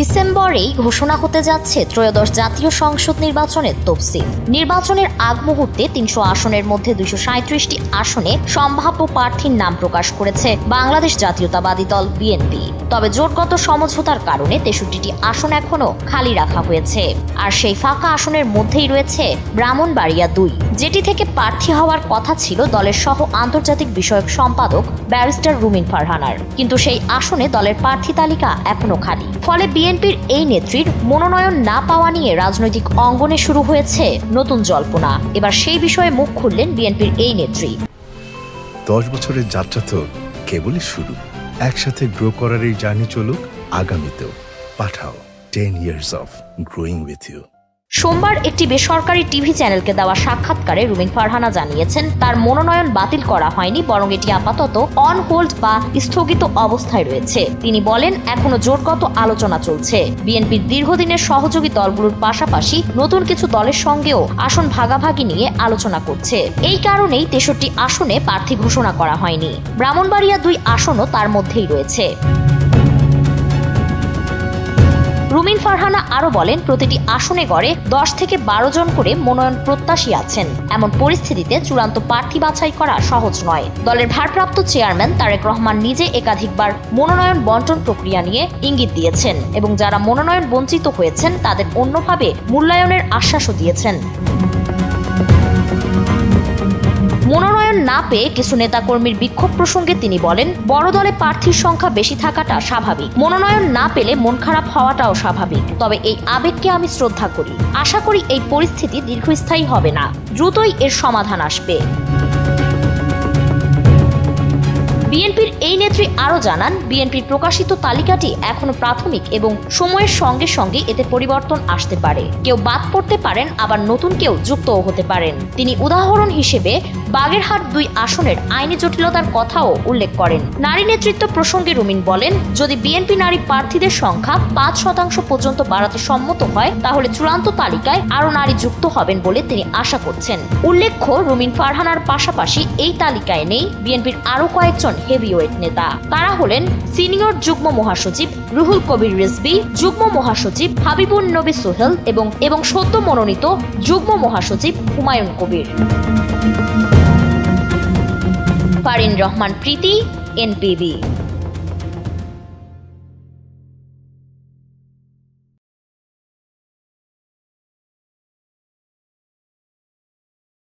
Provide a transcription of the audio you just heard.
ডিসেম্বরেই ঘোষণা হতে যাচ্ছে ত্রয়োদশ জাতীয় সংসদ নির্বাচনের তফসিল। নির্বাচনের আগ মুহূর্তে ৩০০ আসনের মধ্যে ২৩৭টি আসনে সম্ভাব্য প্রার্থীর নাম প্রকাশ করেছে বাংলাদেশ জাতীয়তাবাদী দল বিএনপি। তবে জোটগত সমঝোতার কারণে ৬৩টি আসন এখনো খালি রাখা হয়েছে। আর সেই ফাঁকা আসনের মধ্যেই রয়েছে ব্রাহ্মণবাড়িয়া ২, যেটি থেকে প্রার্থী হওয়ার কথা ছিল দলের সহ আন্তর্জাতিক বিষয়ক সম্পাদক ব্যারিস্টার রুমিন ফারহানার, কিন্তু সেই আসনে দলের প্রার্থী তালিকা এখনো খালি। ফলে বিএনপির এই নেত্রীর মনোনয়ন না পাওয়া নিয়ে রাজনৈতিক অঙ্গনে শুরু হয়েছে নতুন জল্পনা। এবার সেই বিষয়ে মুখ খুললেন বিএনপির এই নেত্রী। 10 বছরের যাত্রা তো কেবলই শুরু। একসাথে গ্রো করার এই জার্নি চলুক আগামীতেও। পাঠাও 10 years of growing with you। সোমবার একটি বেসরকারি টিভি চ্যানেলকে দেওয়া সাক্ষাৎকারে রুমিন ফারহানা জানিয়েছেন, তার মনোনয়ন বাতিল করা হয়নি, বরং এটি আপাতত অন হোল্ড বা স্থগিত অবস্থায় রয়েছে। তিনি বলেন, এখনো জোটগত আলোচনা চলছে। বিএনপির দীর্ঘদিনের সহযোগী দলগুলোর পাশাপাশি নতুন কিছু দলের সঙ্গেও আসন ভাগাভাগি নিয়ে আলোচনা করছে। এই কারণেই ৬৩ আসনে প্রার্থী ঘোষণা করা হয়নি। ব্রাহ্মণবাড়িয়া ২ আসনও তার মধ্যেই রয়েছে। রুমিন ফারহানা আরো বলেন, প্রতিটি আসনে গড়ে ১০ থেকে ১২ জন করে মনোনয়ন প্রত্যাশী আছেন। এমন পরিস্থিতিতে চূড়ান্ত প্রার্থী বাছাই করা সহজ নয়। দলের ভারপ্রাপ্ত চেয়ারম্যান তারেক রহমান নিজে একাধিকবার মনোনয়ন বন্টন প্রক্রিয়া নিয়ে ইঙ্গিত দিয়েছেন এবং যারা মনোনয়ন বঞ্চিত হয়েছেন তাদের অন্যভাবে মূল্যায়নের আশ্বাসও দিয়েছেন। মনোনয়ন না পেয়ে কিছু নেতাকর্মীর বিক্ষোভ প্রসঙ্গে তিনি বলেন, বড় দলে প্রার্থীর সংখ্যা বেশি থাকাটা স্বাভাবিক। মনোনয়ন না পেলে মন খারাপ হওয়াটাও স্বাভাবিক। তবে এই আবেগকে আমি শ্রদ্ধা করি। আশা করি এই পরিস্থিতি দীর্ঘস্থায়ী হবে না, দ্রুতই এর সমাধান আসবে। বিএনপির এই নেত্রী আরো জানান, বিএনপির প্রকাশিত তালিকাটি এখনো প্রাথমিক এবং সময়ের সঙ্গে সঙ্গে এতে পরিবর্তন আসতে পারে। কেউ বাদ পড়তে পারেন, আবার নতুন কেউ যুক্তও হতে পারেন। তিনি উদাহরণ হিসেবে বাগেরহাট ২ আসনের আইনি জটিলতার কথাও উল্লেখ করেন। নারী নেতৃত্ব প্রসঙ্গে রুমিন বলেন, যদি বিএনপি নারী প্রার্থীদের সংখ্যা ৫% পর্যন্ত বাড়াতে সম্মত হয়, তাহলে চূড়ান্ত তালিকায় আরো নারী যুক্ত হবেন বলে তিনি আশা করছেন। উল্লেখ্য, রুমিন ফারহানার পাশাপাশি এই তালিকায় নেই বিএনপির আরো কয়েকজন হেভিওয়েট নেতা। তারা হলেন সিনিয়র যুগ্ম মহাসচিব রুহুল কবির রিজভী, যুগ্ম মহাসচিব হাবিবুন নবী সোহেল এবং সদ্য মনোনীত যুগ্ম মহাসচিব হুমায়ুন কবির। ফারিন রহমান প্রীতি, এনপিবি।